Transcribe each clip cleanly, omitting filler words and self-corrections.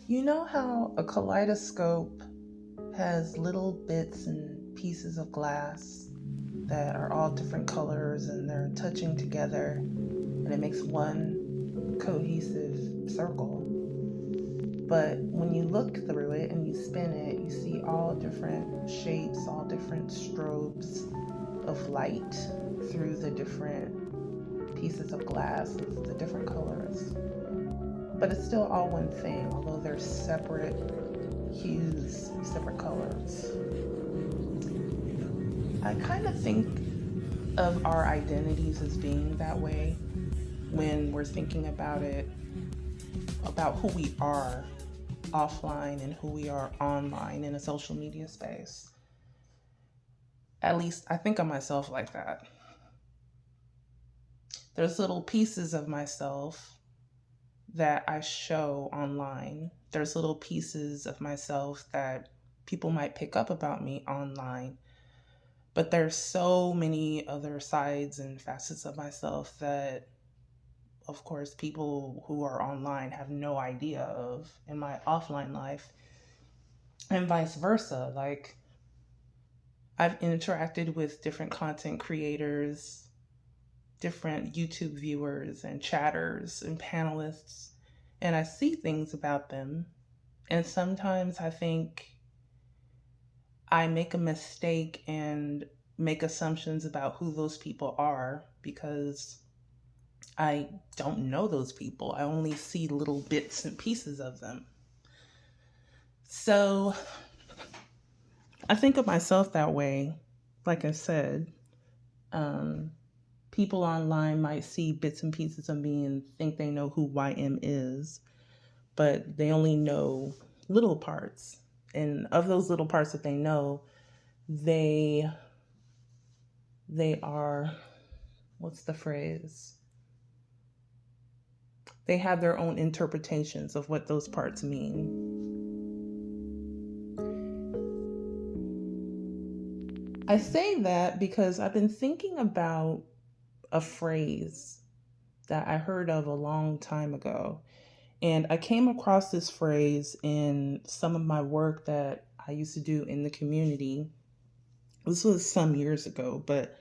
You know how a kaleidoscope has little bits and pieces of glass that are all different colors and they're touching together and it makes one cohesive circle? But when you look through it and you spin it, you see all different shapes, all different strobes of light through the different pieces of glass of the different colors. But it's still all one thing, although they're separate hues, separate colors. I kind of think of our identities as being that way when we're thinking about it, about who we are offline and who we are online in a social media space. At least I think of myself like that. There's little pieces of myself that I show online. There's little pieces of myself that people might pick up about me online. But there's so many other sides and facets of myself that, of course, people who are online have no idea of in my offline life, and vice versa. Like, I've interacted with different content creators, different YouTube viewers, and chatters and panelists, and I see things about them. And sometimes I think I make a mistake and make assumptions about who those people are because I don't know those people. I only see little bits and pieces of them. So I think of myself that way. Like I said, people online might see bits and pieces of me and think they know who YM is, but they only know little parts. And of those little parts that they know, they are, what's the phrase? They have their own interpretations of what those parts mean. I say that because I've been thinking about a phrase that I heard of a long time ago. And I came across this phrase in some of my work that I used to do in the community. This was some years ago, but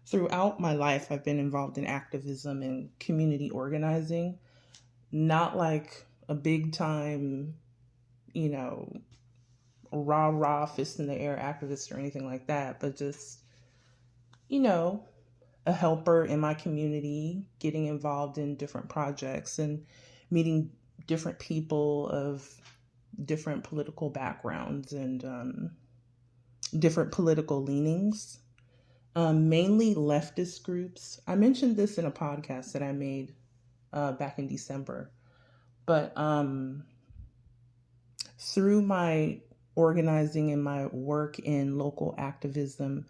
throughout my life, I've been involved in activism and community organizing. Not like a big time, rah, fist in the air activist or anything like that, but just, a helper in my community, getting involved in different projects and meeting different people of different political backgrounds and different political leanings, mainly leftist groups. I mentioned this in a podcast that I made back in December, but through my organizing and my work in local activism,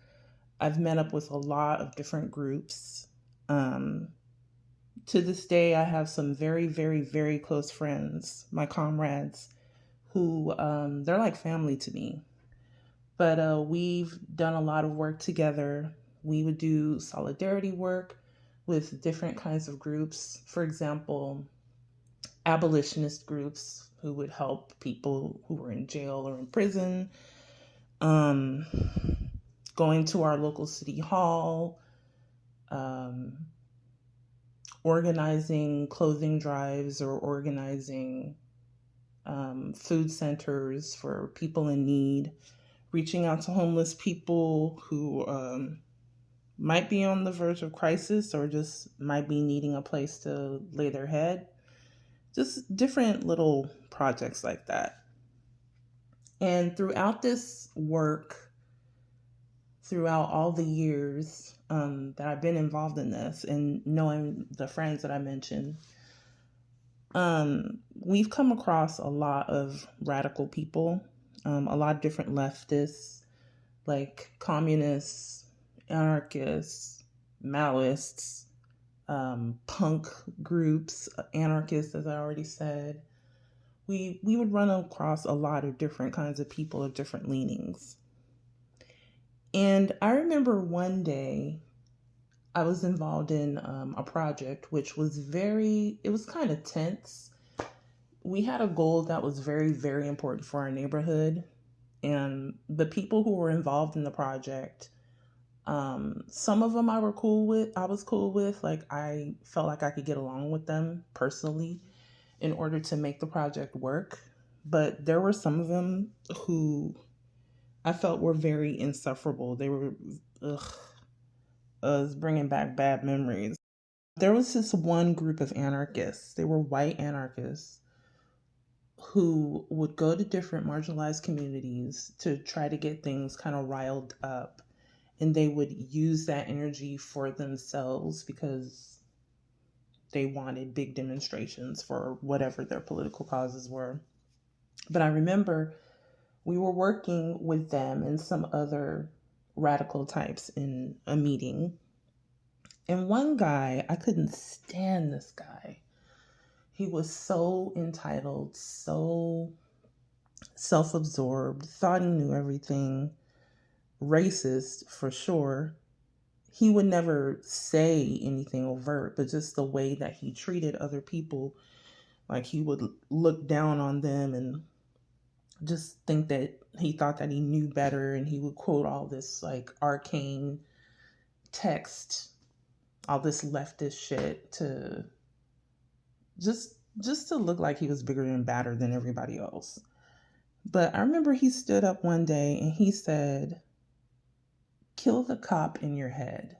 I've met up with a lot of different groups. To this day, I have some very, very, very close friends, my comrades, who they're like family to me. But we've done a lot of work together. We would do solidarity work with different kinds of groups. For example, abolitionist groups who would help people who were in jail or in prison. Going to our local city hall, organizing clothing drives or organizing food centers for people in need, reaching out to homeless people who might be on the verge of crisis or just might be needing a place to lay their head. Just different little projects like that. And throughout this work, throughout all the years that I've been involved in this and knowing the friends that I mentioned, we've come across a lot of radical people, a lot of different leftists, like communists, anarchists, Maoists, punk groups, anarchists, as I already said. We would run across a lot of different kinds of people of different leanings. And I remember one day I was involved in a project which was it was kind of tense. we had a goal that was very, very important for our neighborhood. And the people who were involved in the project, some of them I was cool with. Like, I felt like I could get along with them personally in order to make the project work. But there were some of them who I felt were very insufferable. They were, ugh, it's bringing back bad memories. There was this one group of anarchists. They were white anarchists who would go to different marginalized communities to try to get things kind of riled up. And they would use that energy for themselves because they wanted big demonstrations for whatever their political causes were. But I remember we were working with them and some other radical types in a meeting. And one guy, I couldn't stand this guy. He was so entitled, so self absorbed, thought he knew everything, racist for sure. He would never say anything overt, but just the way that he treated other people, like he would look down on them and just think that he thought that he knew better, and he would quote all this like arcane text, all this leftist shit to just to look like he was bigger and badder than everybody else. But I remember he stood up one day and he said, "Kill the cop in your head."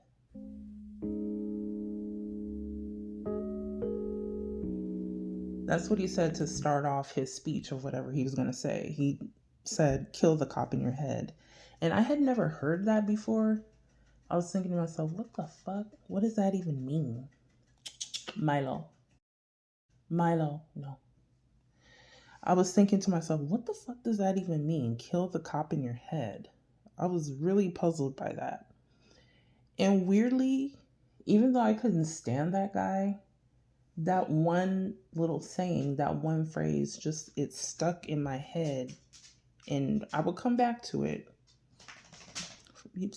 That's what he said to start off his speech of whatever he was going to say. He said, "Kill the cop in your head." And I had never heard that before. I was thinking to myself, what the fuck? What does that even mean? Milo, no. I was thinking to myself, what the fuck does that even mean? Kill the cop in your head. I was really puzzled by that. And weirdly, even though I couldn't stand that guy, that one little saying, that one phrase, just it stuck in my head. And I would come back to it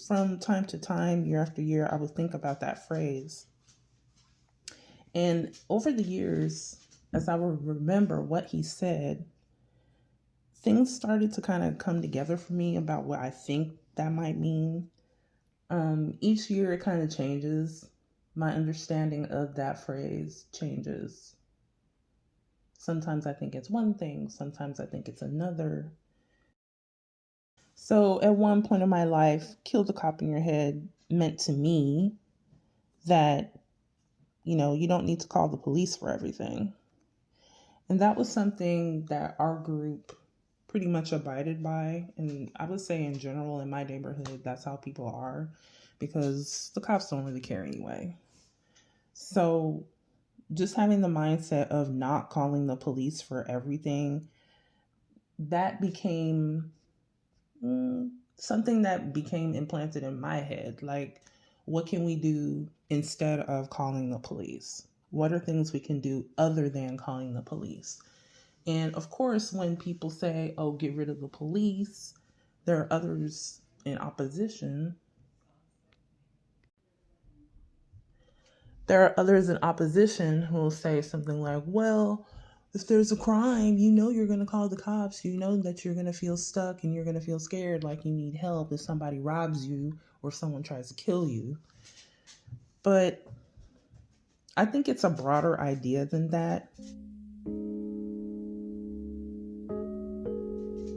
from time to time, year after year. I would think about that phrase. And over the years, as I would remember what he said, things started to kind of come together for me about what I think that might mean. Each year it kind of changes. My understanding of that phrase changes. Sometimes I think it's one thing, sometimes I think it's another. So at one point in my life, kill the cop in your head meant to me that, you don't need to call the police for everything. And that was something that our group pretty much abided by. And I would say in general, in my neighborhood, that's how people are, because the cops don't really care anyway. So just having the mindset of not calling the police for everything, that became something that became implanted in my head. Like, what can we do instead of calling the police? What are things we can do other than calling the police? And of course, when people say, oh, get rid of the police, there are others in opposition. There are others in opposition who will say something like, well, if there's a crime, you're going to call the cops. You know that you're going to feel stuck and you're going to feel scared, like you need help if somebody robs you or someone tries to kill you. But I think it's a broader idea than that.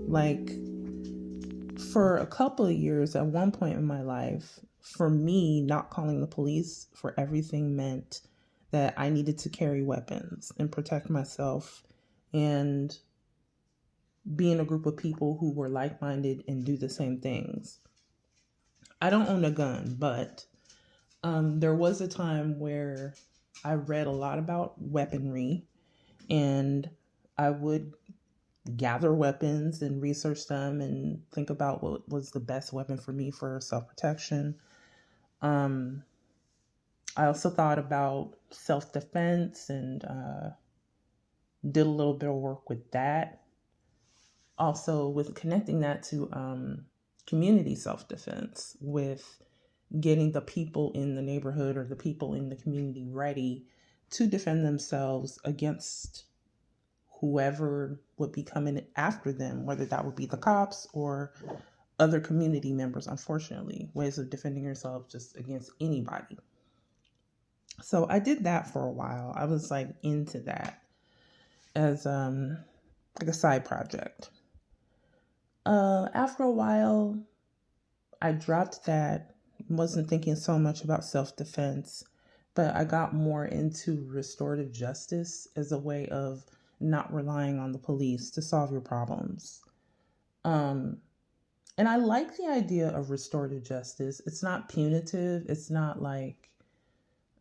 Like, for a couple of years, at one point in my life, for me, not calling the police for everything meant that I needed to carry weapons and protect myself and be in a group of people who were like-minded and do the same things. I don't own a gun, but there was a time where I read a lot about weaponry, and I would gather weapons and research them and think about what was the best weapon for me for self-protection. I also thought about self-defense and did a little bit of work with that. Also, with connecting that to community self-defense, with getting the people in the neighborhood or the people in the community ready to defend themselves against whoever would be coming after them, whether that would be the cops or other community members, unfortunately, ways of defending yourself just against anybody. So I did that for a while. I was like into that as like a side project. After a while, I dropped that, wasn't thinking so much about self-defense, but I got more into restorative justice as a way of not relying on the police to solve your problems. Um, and I like the idea of restorative justice. It's not punitive. It's not like,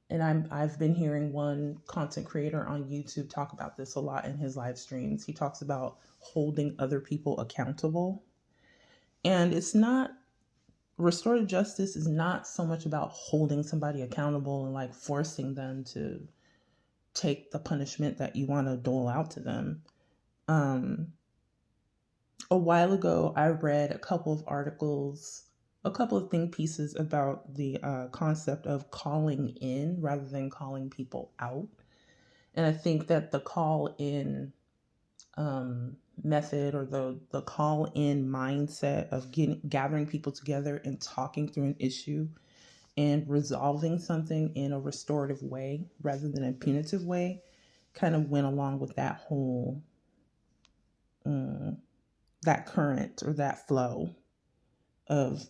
and I've been hearing one content creator on YouTube talk about this a lot in his live streams. He talks about holding other people accountable. And it's not, restorative justice is not so much about holding somebody accountable and like forcing them to take the punishment that you want to dole out to them. A while ago, I read a couple of articles, a couple of think pieces about the concept of calling in rather than calling people out. And I think that the call in method, or the call in mindset of gathering people together and talking through an issue and resolving something in a restorative way rather than a punitive way, kind of went along with that whole that current or that flow of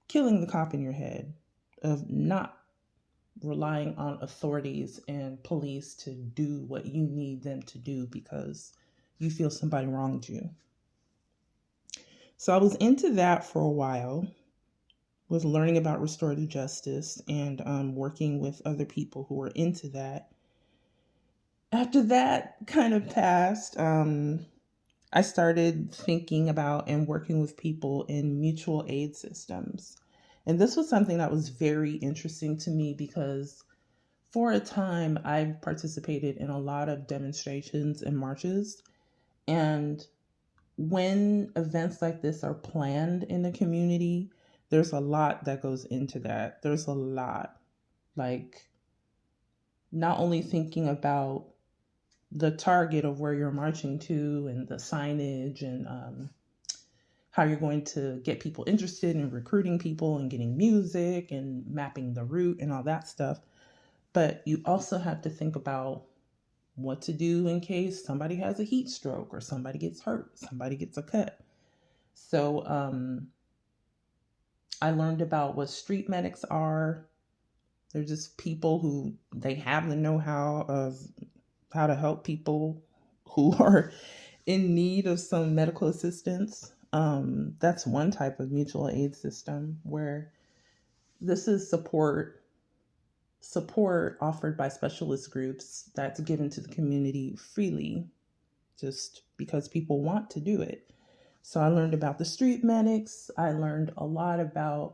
killing the cop in your head, of not relying on authorities and police to do what you need them to do because you feel somebody wronged you. So I was into that for a while, was learning about restorative justice and working with other people who were into that. After that kind of passed, I started thinking about and working with people in mutual aid systems. And this was something that was very interesting to me because for a time I participated in a lot of demonstrations and marches. And when events like this are planned in the community, there's a lot that goes into that. There's a lot, like not only thinking about the target of where you're marching to and the signage and how you're going to get people interested in recruiting people and getting music and mapping the route and all that stuff. But you also have to think about what to do in case somebody has a heat stroke or somebody gets hurt, somebody gets a cut. So I learned about what street medics are. They're just people who they have the know-how of how to help people who are in need of some medical assistance. That's one type of mutual aid system where this is support offered by specialist groups that's given to the community freely just because people want to do it. So I learned about the street medics. I learned a lot about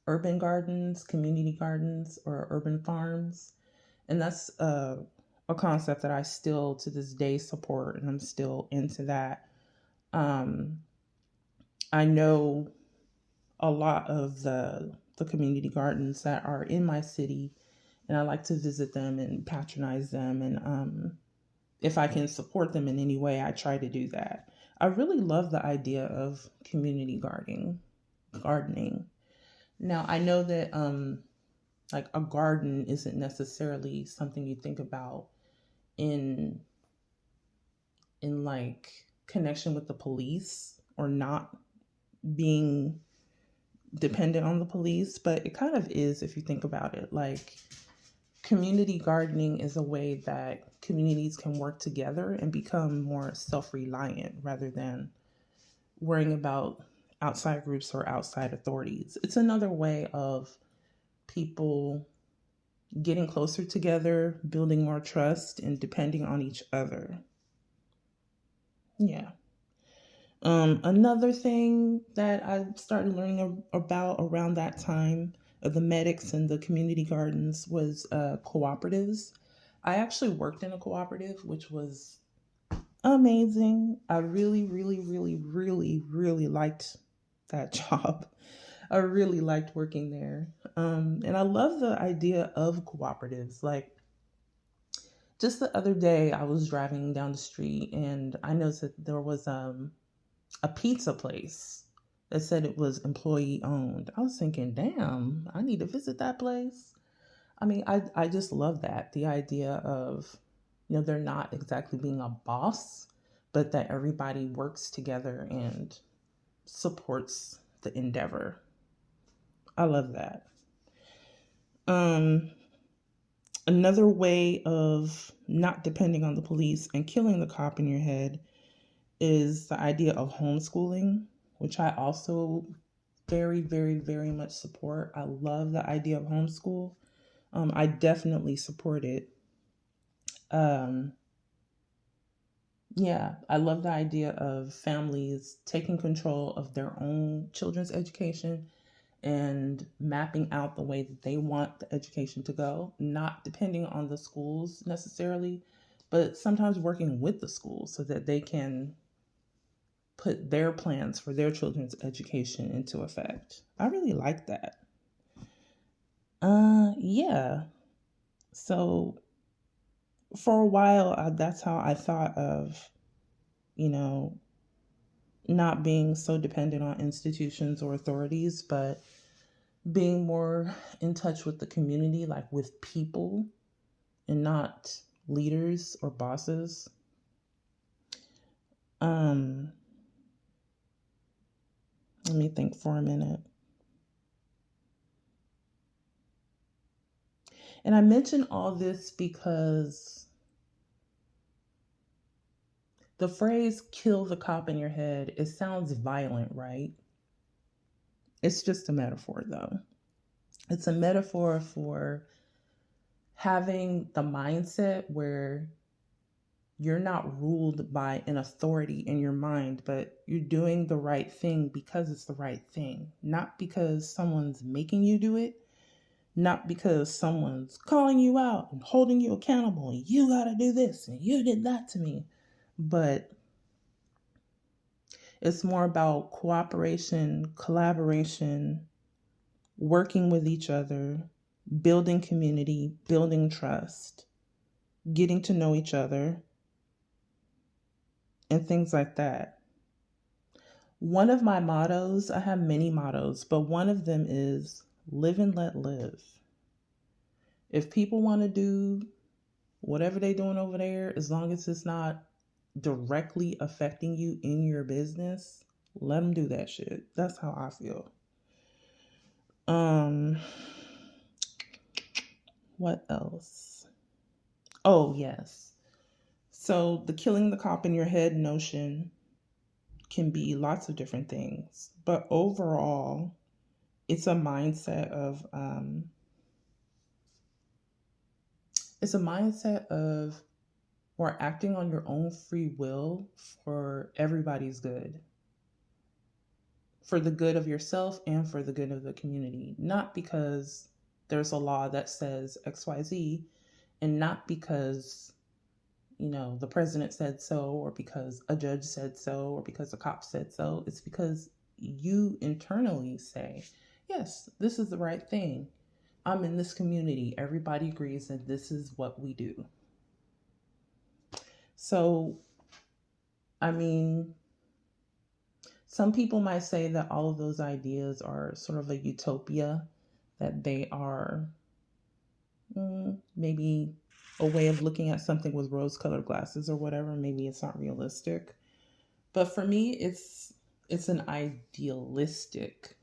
urban gardens, community gardens, or urban farms. And that's a concept that I still to this day support, and I'm still into that. I know a lot of the community gardens that are in my city, and I like to visit them and patronize them. And if I can support them in any way, I try to do that. I really love the idea of community gardening. Now, I know that like a garden isn't necessarily something you think about in like connection with the police or not being dependent on the police, but it kind of is if you think about it. Like community gardening is a way that communities can work together and become more self-reliant rather than worrying about outside groups or outside authorities. It's another way of people getting closer together, building more trust, and depending on each other. Yeah. Another thing that I started learning about around that time of the medics and the community gardens was cooperatives. I actually worked in a cooperative, which was amazing. I really, really, really, really, really liked that job. I really liked working there. And I love the idea of cooperatives. Like, Just the other day, I was driving down the street and I noticed that there was a pizza place that said it was employee owned. I was thinking, damn, I need to visit that place. I mean, I just love that. The idea of, they're not exactly being a boss, but that everybody works together and supports the endeavor. I love that. Um, Another way of not depending on the police and killing the cop in your head is the idea of homeschooling, which I also very, very, very much support. I love the idea of homeschool. I definitely support it. Um, yeah, I love the idea of families taking control of their own children's education and mapping out the way that they want the education to go, not depending on the schools necessarily, but sometimes working with the schools so that they can put their plans for their children's education into effect. I really like that. Yeah. So for a while, that's how I thought of, you know, not being so dependent on institutions or authorities, but being more in touch with the community, like with people and not leaders or bosses. Um, Let me think for a minute. And I mention all this because the phrase kill the cop in your head, it sounds violent, right? It's just a metaphor, though. It's a metaphor for having the mindset where you're not ruled by an authority in your mind, but you're doing the right thing because it's the right thing, not because someone's making you do it, not because someone's calling you out and holding you accountable and you got to do this and you did that to me, but it's more about cooperation, collaboration, working with each other, building community, building trust, getting to know each other, and things like that. One of my mottos, I have many mottos, but one of them is live and let live. If people want to do whatever they're doing over there, as long as it's not directly affecting you in your business, let them do that shit. That's how I feel. Um, what else? Oh, yes. So the killing the cop in your head notion can be lots of different things, but overall, it's a mindset of or acting on your own free will for everybody's good, for the good of yourself and for the good of the community, not because there's a law that says XYZ, and not because the president said so, or because a judge said so, or because a cop said so. It's because you internally say, yes, this is the right thing. I'm in this community. Everybody agrees that this is what we do. So, I mean, some people might say that all of those ideas are sort of a utopia, that they are maybe a way of looking at something with rose-colored glasses or whatever. Maybe it's not realistic. But for me, it's an idealistic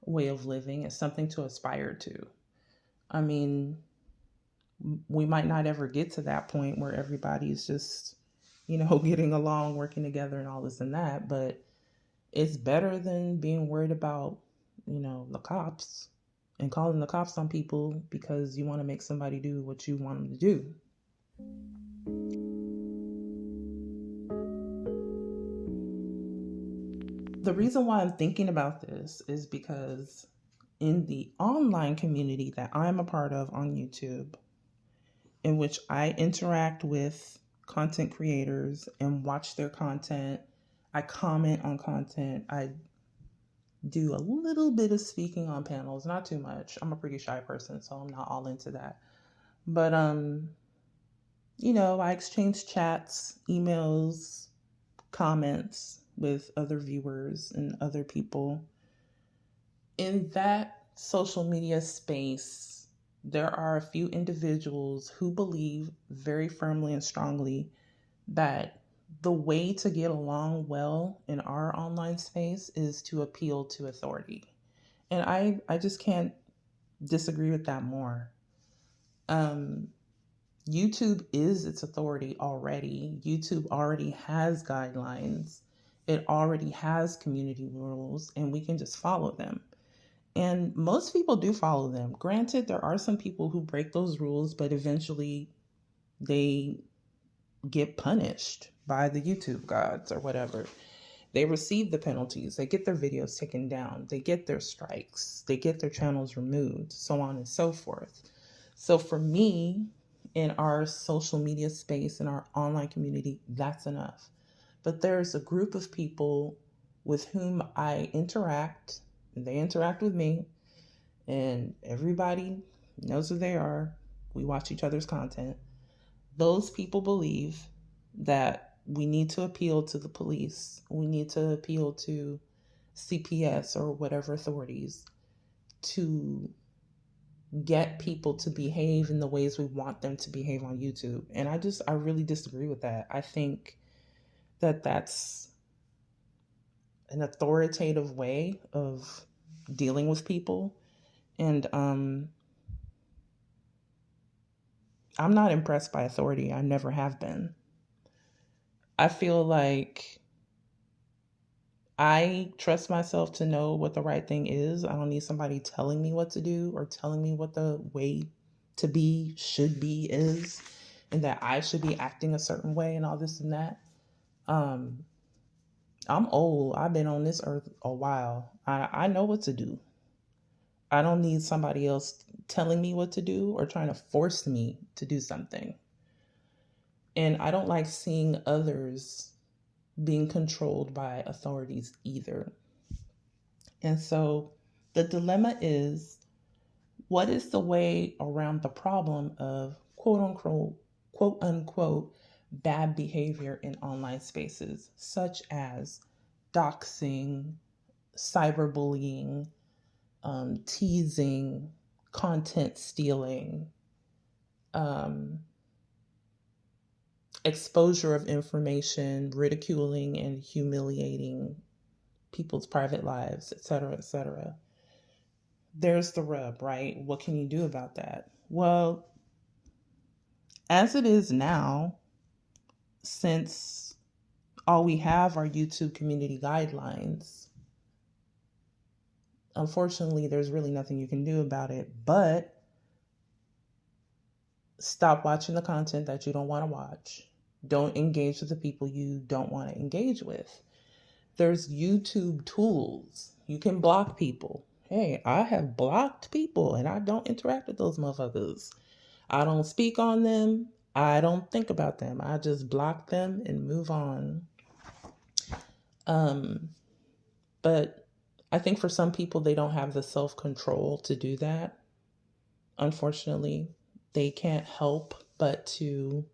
way of living. It's something to aspire to. I mean, we might not ever get to that point where everybody's just, getting along, working together and all this and that, but it's better than being worried about, the cops and calling the cops on people because you want to make somebody do what you want them to do. The reason why I'm thinking about this is because in the online community that I'm a part of on YouTube, in which I interact with content creators and watch their content, I comment on content, I do a little bit of speaking on panels, not too much. I'm a pretty shy person, so I'm not all into that. But I exchange chats, emails, comments with other viewers and other people. In that social media space, there are a few individuals who believe very firmly and strongly that the way to get along well in our online space is to appeal to authority. And I just can't disagree with that more. Um, YouTube is its authority already. YouTube already has guidelines, it already has community rules, and we can just follow them. And most people do follow them. Granted, there are some people who break those rules, but eventually they get punished by the YouTube gods or whatever. They receive the penalties, they get their videos taken down, they get their strikes, they get their channels removed, so on and so forth. So for me, in our social media space, in our online community, that's enough. But there's a group of people with whom I interact, and they interact with me, and everybody knows who they are. We watch each other's content. Those people believe that we need to appeal to the police, we need to appeal to CPS or whatever authorities to get people to behave in the ways we want them to behave on YouTube. And I really disagree with that. I think that that's an authoritative way of dealing with people. And I'm not impressed by authority. I never have been. I feel like I trust myself to know what the right thing is. I don't need somebody telling me what to do or telling me what the way to be, should be, is, and that I should be acting a certain way and all this and that. Um, I'm old. I've been on this earth a while. I know what to do. I don't need somebody else telling me what to do or trying to force me to do something. And I don't like seeing others being controlled by authorities either. And so the dilemma is, what is the way around the problem of quote unquote bad behavior in online spaces, such as doxing, cyberbullying, teasing, content stealing, um, exposure of information, ridiculing and humiliating people's private lives, etc., etc. There's the rub, right? What can you do about that? Well, as it is now, since all we have are YouTube community guidelines, unfortunately, there's really nothing you can do about it but stop watching the content that you don't want to watch. Don't engage with the people you don't want to engage with. There's YouTube tools. You can block people. Hey, I have blocked people and I don't interact with those motherfuckers. I don't speak on them. I don't think about them. I just block them and move on. But I think for some people, they don't have the self-control to do that. Unfortunately, they can't help but to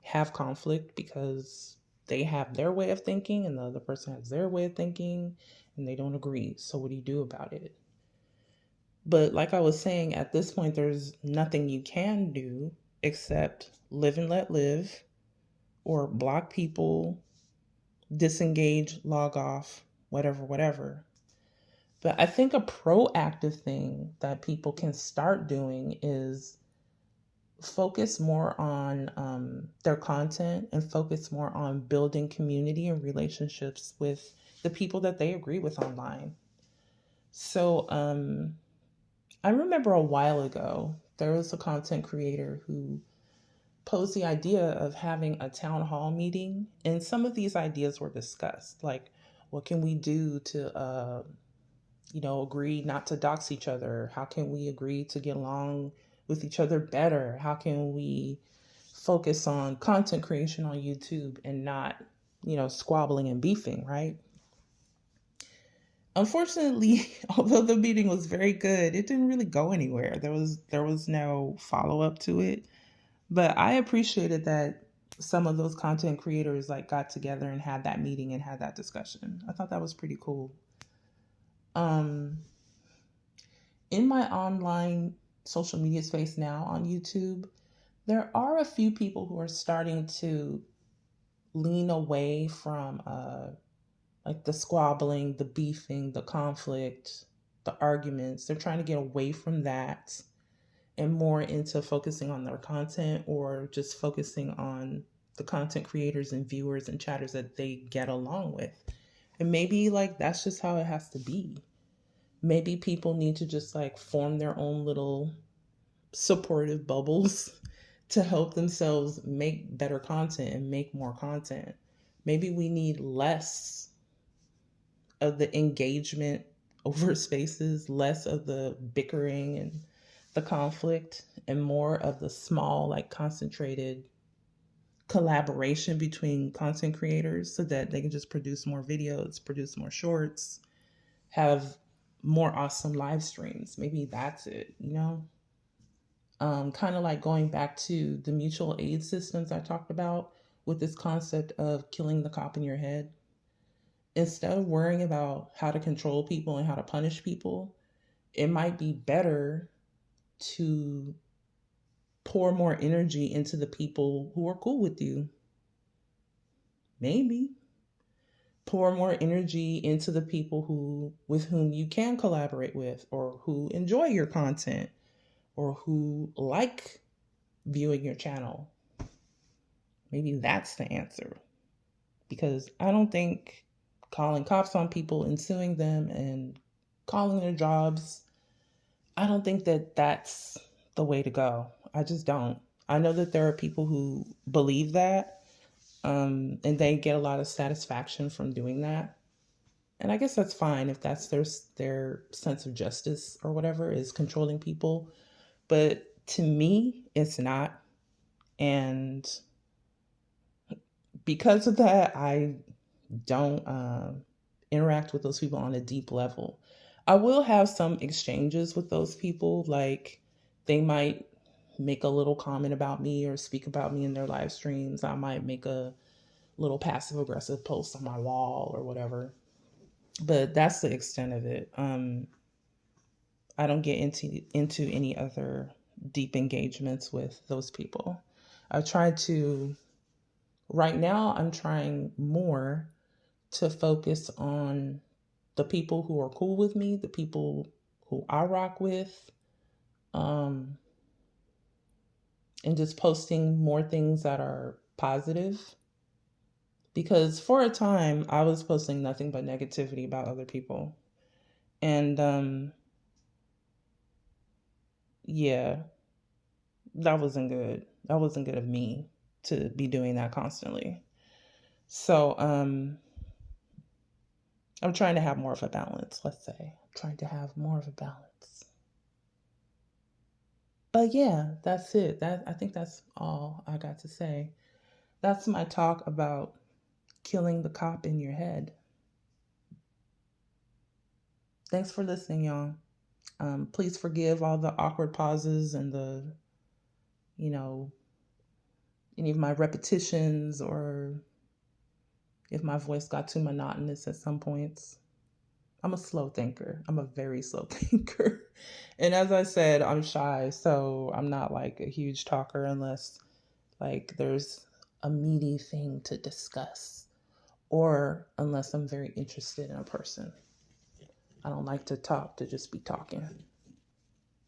have conflict because they have their way of thinking and the other person has their way of thinking and they don't agree. So what do you do about it? But like I was saying, at this point, there's nothing you can do except live and let live, or block people, disengage, log off, whatever, whatever. But I think a proactive thing that people can start doing is focus more on their content and focus more on building community and relationships with the people that they agree with online. So I remember a while ago, there was a content creator who posed the idea of having a town hall meeting, and some of these ideas were discussed, like what can we do to agree not to dox each other? How can we agree to get along with each other better? How can we focus on content creation on YouTube and not, squabbling and beefing, right? Unfortunately, although the meeting was very good, it didn't really go anywhere. There was no follow up to it. But I appreciated that some of those content creators like got together and had that meeting and had that discussion. I thought that was pretty cool. Um, in my online social media space now on YouTube, there are a few people who are starting to lean away from like the squabbling, the beefing, the conflict, the arguments. They're trying to get away from that and more into focusing on their content or just focusing on the content creators and viewers and chatters that they get along with. And maybe like that's just how it has to be. Maybe people need to just like form their own little supportive bubbles to help themselves make better content and make more content. Maybe we need less of the engagement over spaces, less of the bickering and the conflict, and more of the small, like concentrated collaboration between content creators so that they can just produce more videos, produce more shorts, have more awesome live streams. Maybe that's it, you know? Kind of like going back to the mutual aid systems I talked about with this concept of killing the cop in your head. Instead of worrying about how to control people and how to punish people, it might be better to pour more energy into the people who are cool with you. Maybe pour more energy into the people who with whom you can collaborate with or who enjoy your content or who like viewing your channel. Maybe that's the answer. Because I don't think calling cops on people and suing them and calling their jobs, I don't think that that's the way to go. I just don't. I know that there are people who believe that, and they get a lot of satisfaction from doing that. And I guess that's fine if that's their sense of justice or whatever is controlling people. But to me, it's not. And because of that, I don't interact with those people on a deep level. I will have some exchanges with those people. Like they might make a little comment about me or speak about me in their live streams. I might make a little passive aggressive post on my wall or whatever. But that's the extent of it. I don't get into any other deep engagements with those people. I try to right now I'm trying more to focus on the people who are cool with me, the people who I rock with, and just posting more things that are positive. Because for a time, I was posting nothing but negativity about other people. And yeah, that wasn't good. That wasn't good of me to be doing that constantly. So I'm trying to have more of a balance, let's say. I'm trying to have more of a balance. But yeah, that's it. I think that's all I got to say. That's my talk about killing the cop in your head. Thanks for listening, y'all. Please forgive all the awkward pauses and the, any of my repetitions or if my voice got too monotonous at some points. I'm a slow thinker. I'm a very slow thinker. And as I said, I'm shy, so I'm not like a huge talker unless like there's a meaty thing to discuss or unless I'm very interested in a person. I don't like to talk to just be talking.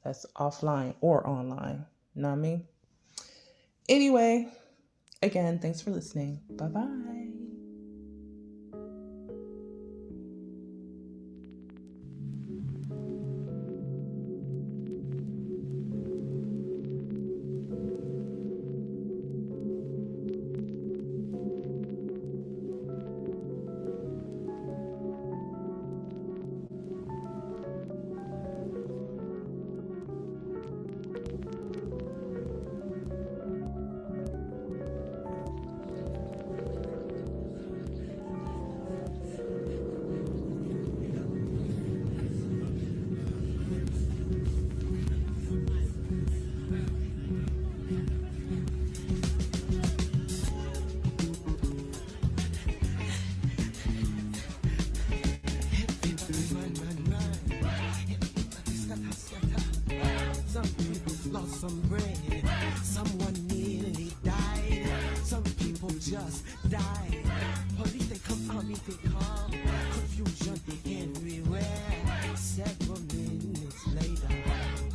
That's offline or online. You know what I mean? Anyway, again, thanks for listening. Bye-bye. just die. Police they come, army they come, confusion everywhere. Several minutes later,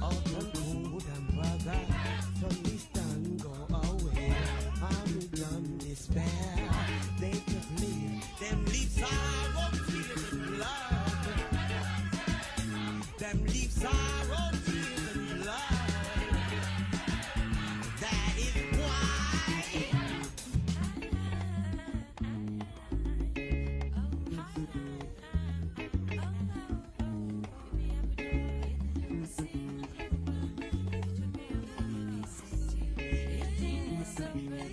all done cold and brother, police done go away. I'm done despair. They just leave, them leave sorrow, tears and blood. Them leave sorrow, tears and blood. That is why.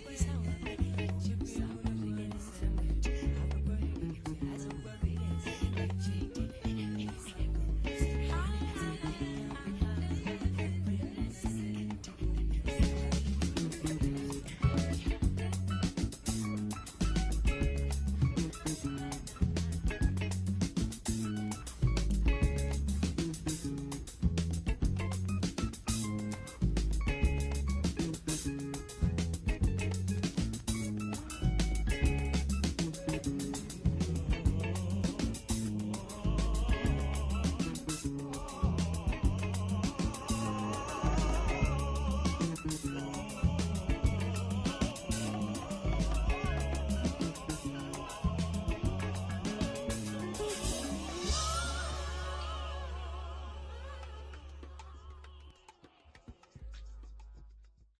If